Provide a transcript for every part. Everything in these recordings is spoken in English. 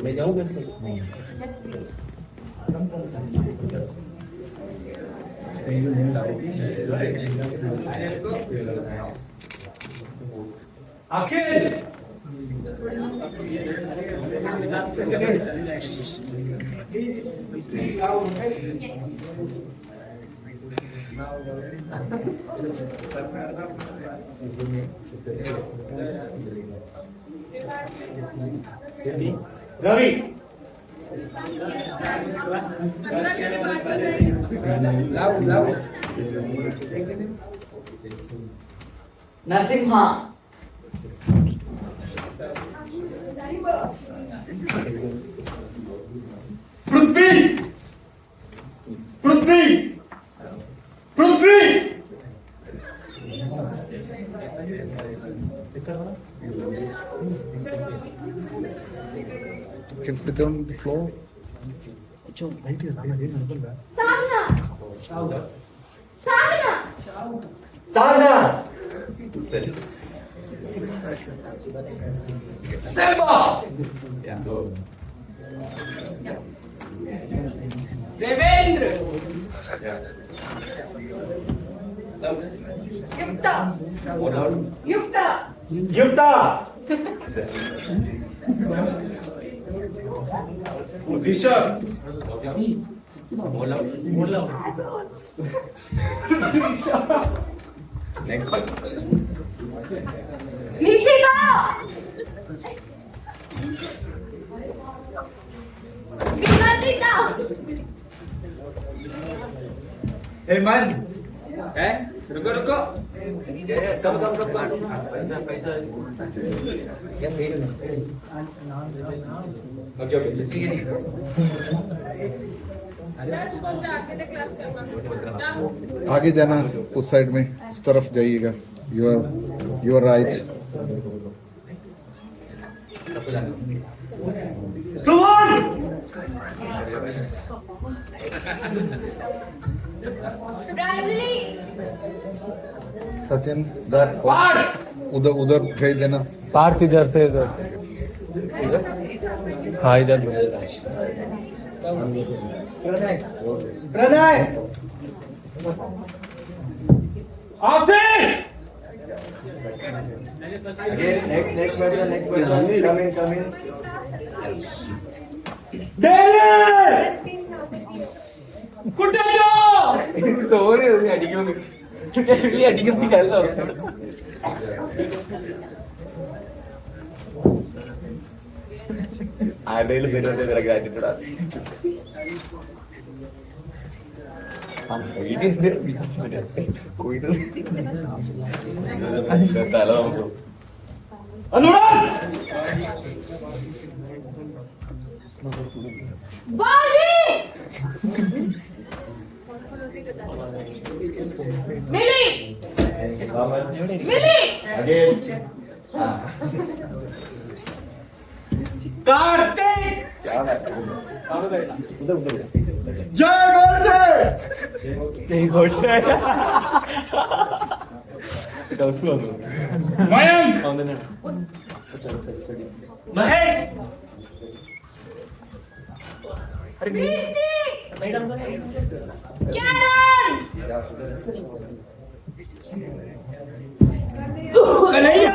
मैं जाऊँगा Akhil Ravi Narasimha Prithvi Prithvi Prithvi Can sit on the floor. Sadhana Selma Devendra Yukta Yukta Yukta Rishabh Nishita Vinatita Hemant रुको रुको आगे जाना उस साइड में उस तरफ जाइएगा यू आर राइट सुमन प्रांजलि सचिन उधर उधर भेज देना पार्थ इधर से इधर हाँ इधर प्रणय आशीष next person come in ആരുടെയും പേര് ഗ്രാറ്റിറ്റ്യൂഡ് തല നമുക്ക് कार्तिक जय गोडसे मयंक महेश कन्हैया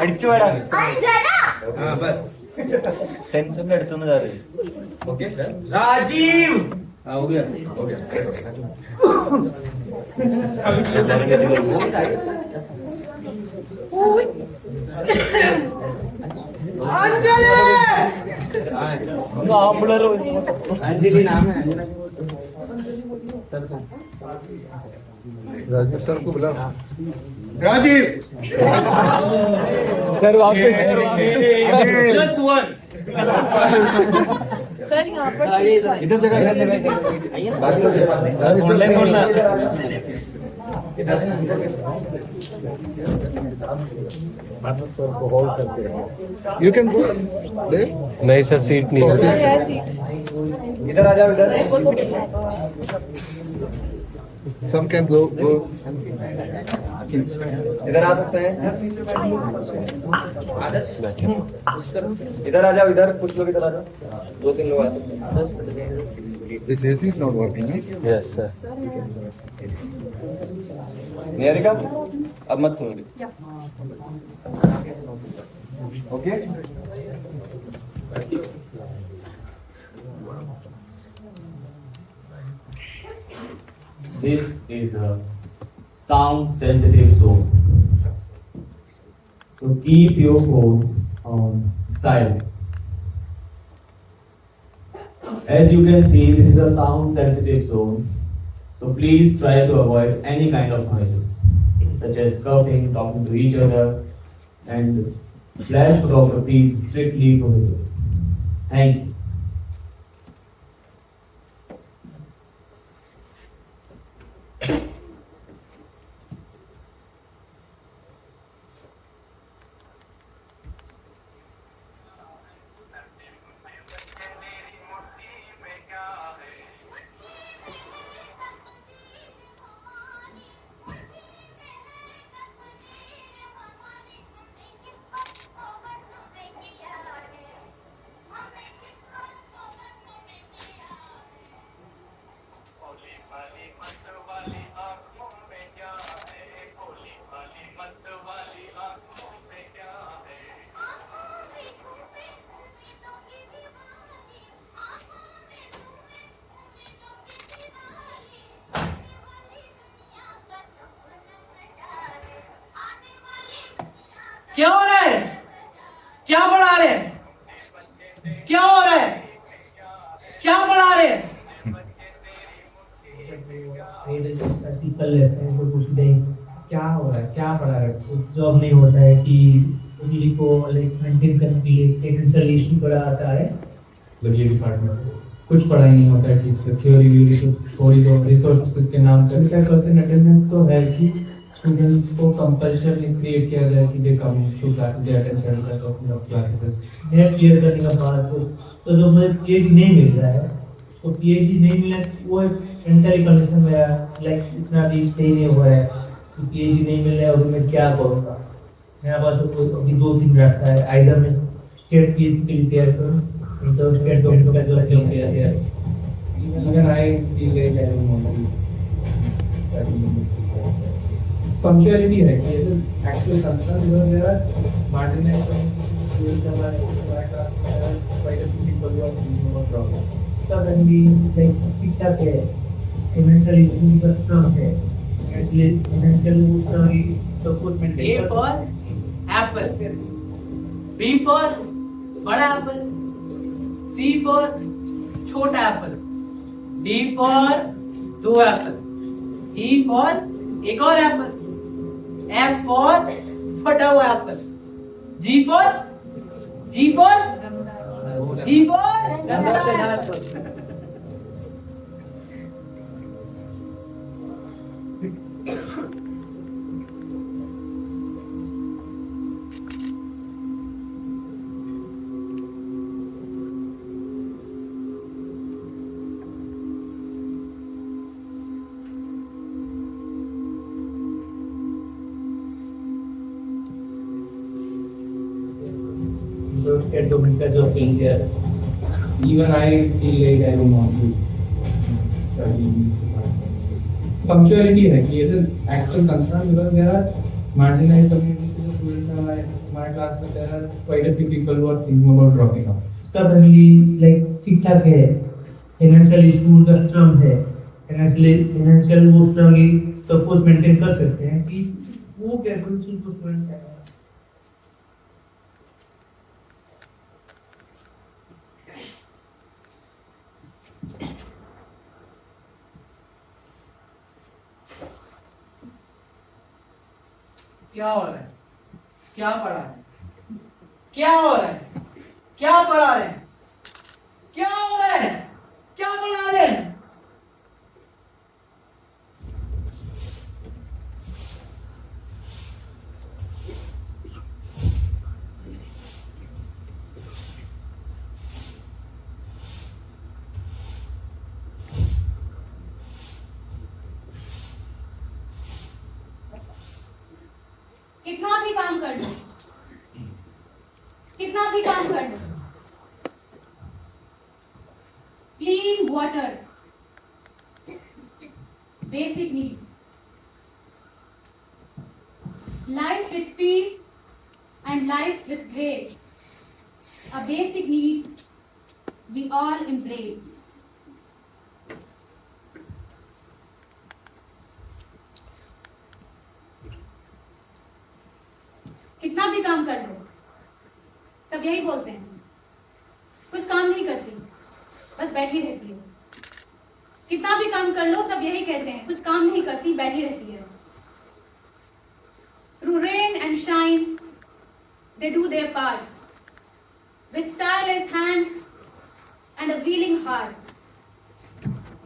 അടിച്ചു വേടാ സെൻസറിന്റെ അടുത്തൊന്ന് കയറി രാജീവ് अंजलि नाम है राजीव सर को बुला। राजीव सर वापस सर वापस Just one. सर यहाँ पर इधर जगह ऑनलाइन बोलना। सर को होल्ड करते हैं। यू कैन गो ले। नहीं सर सीट नहीं है इधर आ जाओ इधर। सम कैन गो इधर आ सकते हैं। इधर आ जाओ इधर कुछ लोग इधर आ जाओ। 2-3 लोग आ सकते हैं। This AC is not working. Yes sir Niharika अब मत करो। Okay This is a sound sensitive zone. So keep your phones on silent. As you can see, this is a sound sensitive zone. So please try to avoid any kind of noises, such as coughing, talking to each other, and flash photography is strictly prohibited. Thank you. क्या हो रहा है? क्या पढ़ा रहे? क्या हो रहा है? क्या पढ़ा रहे? कर लेते हैं तो कुछ नहीं। क्या हो रहा है? क्या पढ़ा रहे? जॉब नहीं होता है कि उन्हीं को लाइक मेंटेन करने के लिए टेक्निकल इशू पढ़ा आता है। ये डिपार्टमेंट कुछ पढ़ाई नहीं होता है ठीक से। थ्योरी व्यूरी तो छोड़ ही दो। रिसोर्सेज के नाम पर 25% अटेंडेंस तो है कि स्टूडेंट को कंपल्सरी क्रिएट किया जाए कि they come to classes, they attend 75% of classes. NET clear करने के बाद तो जो मुझे पीएचडी नहीं मिल रहा है, तो पीएचडी नहीं मिला वो एंटायर कंडीशन में लाइक इतना भी सही नहीं हुआ है कि पीएचडी नहीं मिल रहा है और मैं क्या करूँगा। मेरे पास तो अभी 2-3 रास्ता है। आइदर मैं स्टेट पीएचडी के लिए तैयार करूँ, तो स्टेट गवर्नमेंट का जो तैयार है। Even I feel like I don't want to study in this. Punctuality है कि ये actual concern because there are marginalized students who are quite a few people who are thinking about problems. सब भी like ठीक ठाक है। Financial issue का strong है, इसलिए फाइनेंशियल उसका भी सब कुछ maintain. A for apple, B for बड़ा एप्पल, C for छोटा Apple, D for 2 Apple, E for एक और एप्पल, F for फटा हुआ एप्पल, G for जो स्टेट गवर्नमेंट का जो clear. Even I feel like I don't want to study in this department. Punctuality है कि ये actual concern because there are marginalized communities से जो students हैं हमारे class में there are quite a few people who are thinking about dropping out. इसका family like ठीक ठाक है, फाइनेंशियल इशू का स्ट्रांग है, फाइनेंशियल वो स्ट्रांगली सब कुछ मेंटेन कर सकते हैं कि वो कैपेबल स्टूडेंट है। क्या हो रहा है? क्या पढ़ा है? क्या हो रहा है? क्या पढ़ा रहे हैं? क्या हो रहा है? क्या पढ़ा रहे हैं? कितना भी काम कर लो, कितना भी काम कर लो, clean water, basic need, life with peace and life with grace, a basic need we all embrace. कितना भी काम कर लो, सब यही बोलते हैं, कुछ काम नहीं करती, बस बैठी रहती हो। कितना भी काम कर लो, सब यही कहते हैं, कुछ काम नहीं करती, बैठी रहती है। Through rain and shine, they do their part, with tireless hand and a willing heart.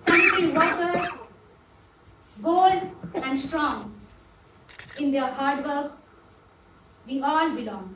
Sanitary workers, bold and strong, in their hard work, we all belong.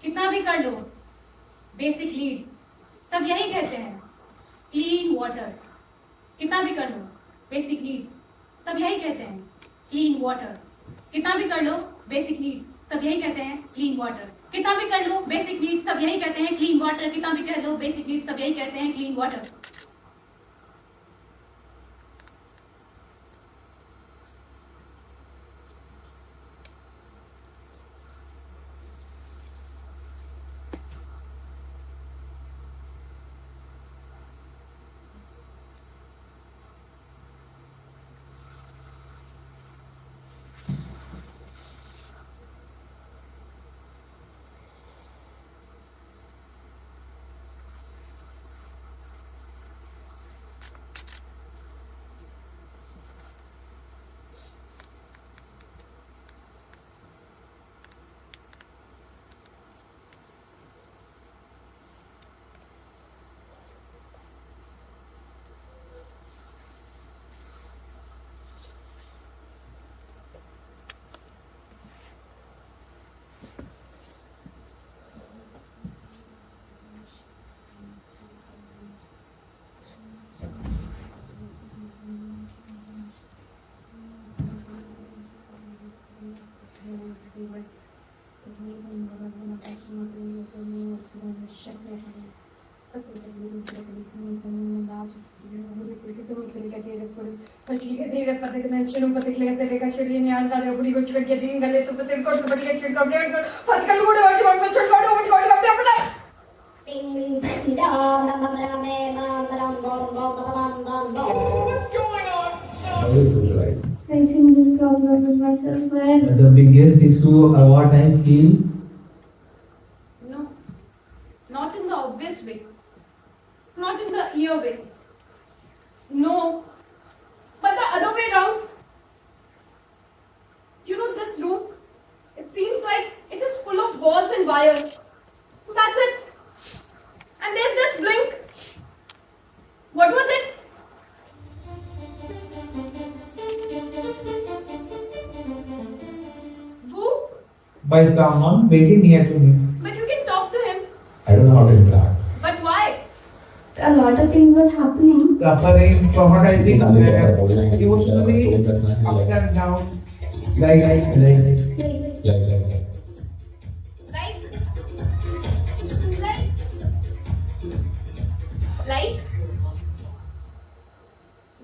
कितना भी कर लो, बेसिक नीड्स, सब यही कहते हैं, क्लीन वाटर। कितना भी कर लो, बेसिक नीड्स, सब यही कहते हैं, क्लीन वाटर। कितना भी कर लो, बेसिक नीड, सब यही कहते हैं, क्लीन वाटर। कितना भी कर लो, बेसिक नीड, सब यही कहते हैं, क्लीन वाटर। कितना भी कह लो, बेसिक नीड, सब यही कहते हैं, clean water. How do you socialize? Facing this problem with myself where The biggest issue what I feel Not in the obvious way. Not in the ear way. No. But the other way around. You know, this room, it seems like it's just full of walls and wires. That's it. And there's this blink. What was it? Who? By someone very near to me. But you can talk to him. I don't know how to interact. But why? A lot of things was happening. Suffering, traumatizing, emotionally ups and down. Like.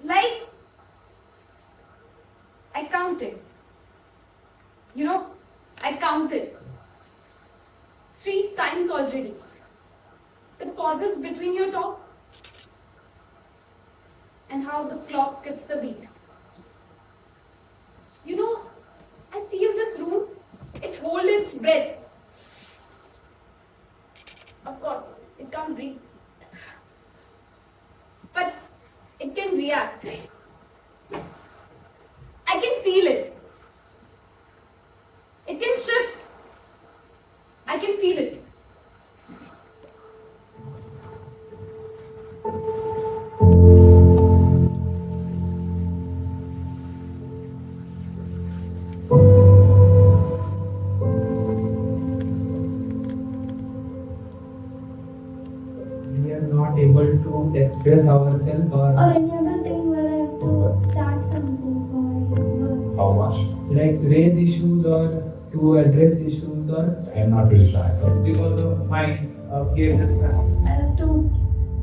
Like, I counted. You know, I counted 3 times already. The pauses between your talk and how the clock skips the beat. You know, I feel this room, it holds its breath. Of course, it can't breathe. But it can react. I can feel it. It can shift. I can feel it. We are not able to express ourselves Or or any other thing where I have to start something for my work. How much? like raise issues or to address issues or I'm not really sure. because of my carelessness. I have to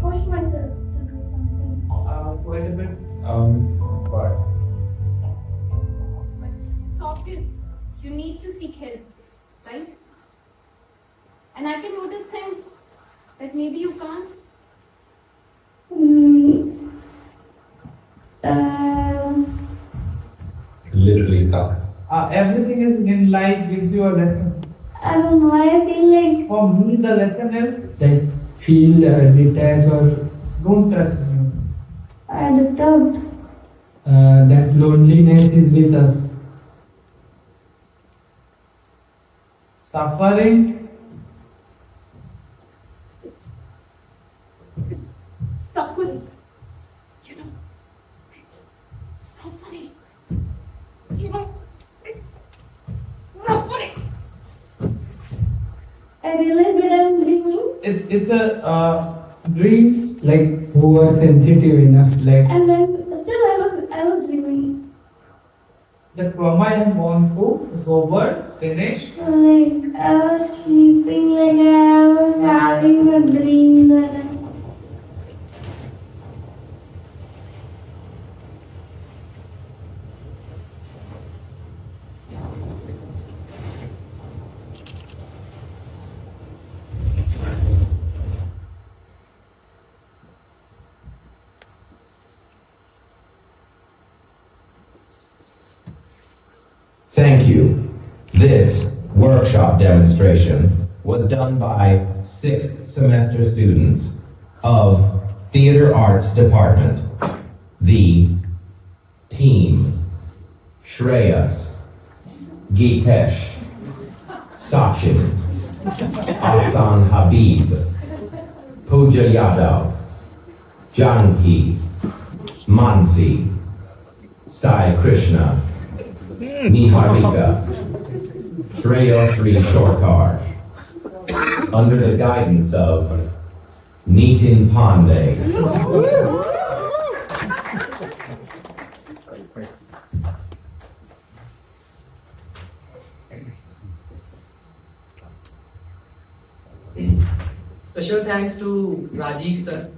push myself to do something. Quite a bit. But It's obvious. You need to seek help, right? And I can notice things that maybe you can't. Hmm. literally suck. Everything is in life gives you a lesson. I don't know. I feel like For me, the lesson is like feel detached or don't trust me. I am disturbed. That loneliness is with us. Suffering, Suffering. You know, it's suffering. You know, it's suffering. I realized that I'm dreaming, it's a dream like who are sensitive enough, like and then still I was dreaming. the trauma I have gone through is over, finished. Like I was sleeping, like I was having a dream that Thank you. This workshop demonstration was done by 6th semester students of Theater Arts Department. The team: Shreyas, Gitesh, Sachin, Ahsan Habib, Pooja Yadav, Janki, Mansi, Sai Krishna, Niharika, Shreyasri Shorkar, under the guidance of Nitin Pandey. Special thanks to Rajiv sir,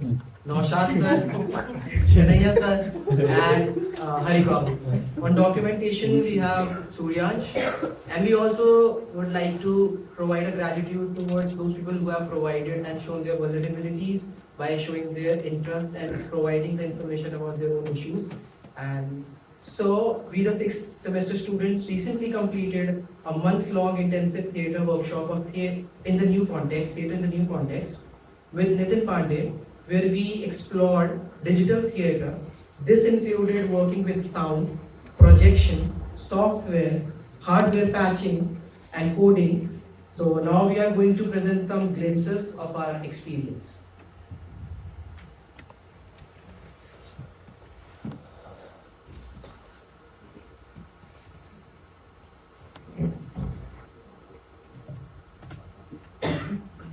Naushad sir, Shanaya sir, and Hari Babu. On documentation, we have Suryansh, and we also would like to provide a gratitude towards those people who have provided and shown their vulnerabilities by showing their interest and providing the information about their own issues. And so, we the 6th semester students recently completed a month-long intensive theatre workshop of theatre in the new context, with Nitin Pandey, where we explored digital theatre. This included working with sound, projection, software, hardware patching, and coding. So now we are going to present some glimpses of our experience.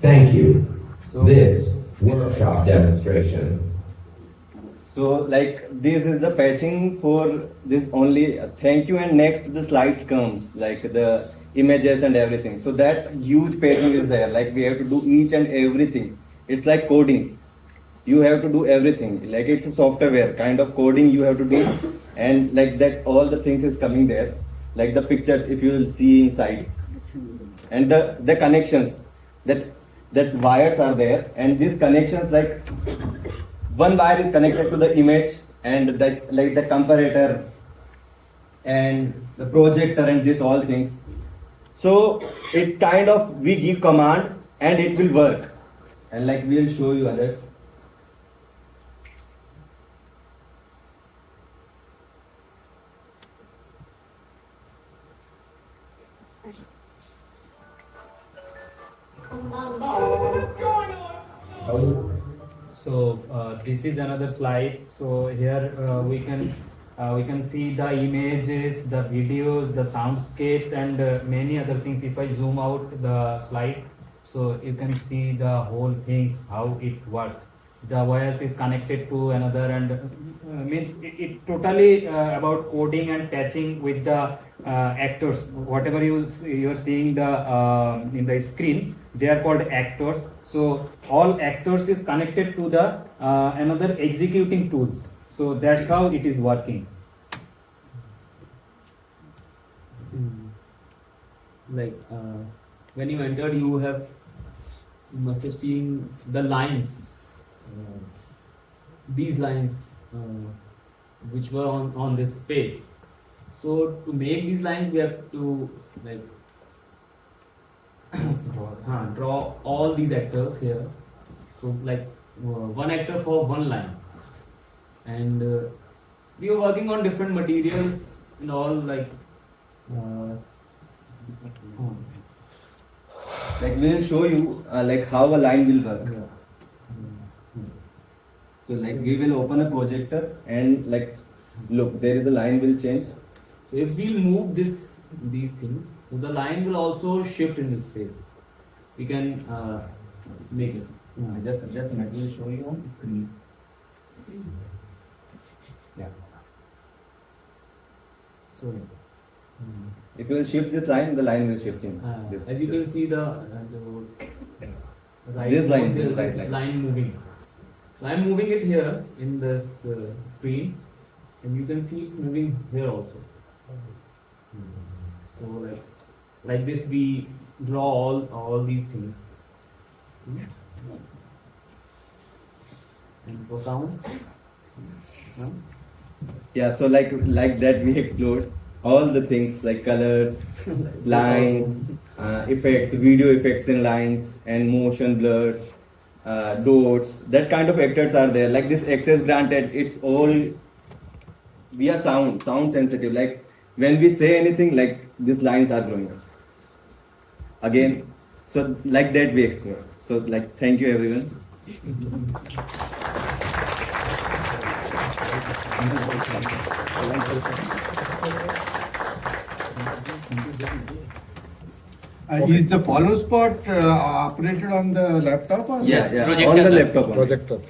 Thank you. This workshop demonstration So like this is the patching for this only. Thank you, and next the slides comes like the images and everything. So that huge patching is there. Like we have to do each and everything. It's like coding. You have to do everything. Like it's a software kind of coding you have to do, and like that all the things is coming there. Like the pictures if you will see inside, and the connections that wires are there, and these connections like. One wire is connected to the image and like the comparator and the projector and this all things. So it's kind of we give command and it will work. And like we'll show you others. So this is another slide. So here we can see the images, the videos, the soundscapes, and many other things. If I zoom out the slide, so you can see the whole things how it works. The wires is connected to another, and means it totally about coding and patching with the actors. Whatever you are seeing the in the screen, they are called actors. So all actors is connected to the another executing tools. So that's how it is working. Like when you entered, you must have seen the lines. These lines which were on this space. So to make these lines, we have to like draw all these actors here. So like one actor for one line, and we are working on different materials and all like. Like we'll show you like how a line will work. Yeah. So like we will open a projector and like look, there is a line will change. So if we move these things, so the line will also shift in this space. We can make it. Just a minute, we'll show you on screen. Yeah. So if you will shift this line, the line will shift in. This. as you can see the right, This line, there is right this line. line moving. So I'm moving it here in this screen, and you can see it's moving here also. So like this we draw all these things. And for sound. Yeah, so like that we explored all the things like colors, lines, effects, video effects in lines, and motion blurs, dots. That kind of actors are there. Like this access granted, it's all we are sound sensitive. Like when we say anything, like these lines are growing up again. So like that we explore. So like thank you everyone. Is the follow spot operated on the laptop or? Yeah, on the laptop. Projector.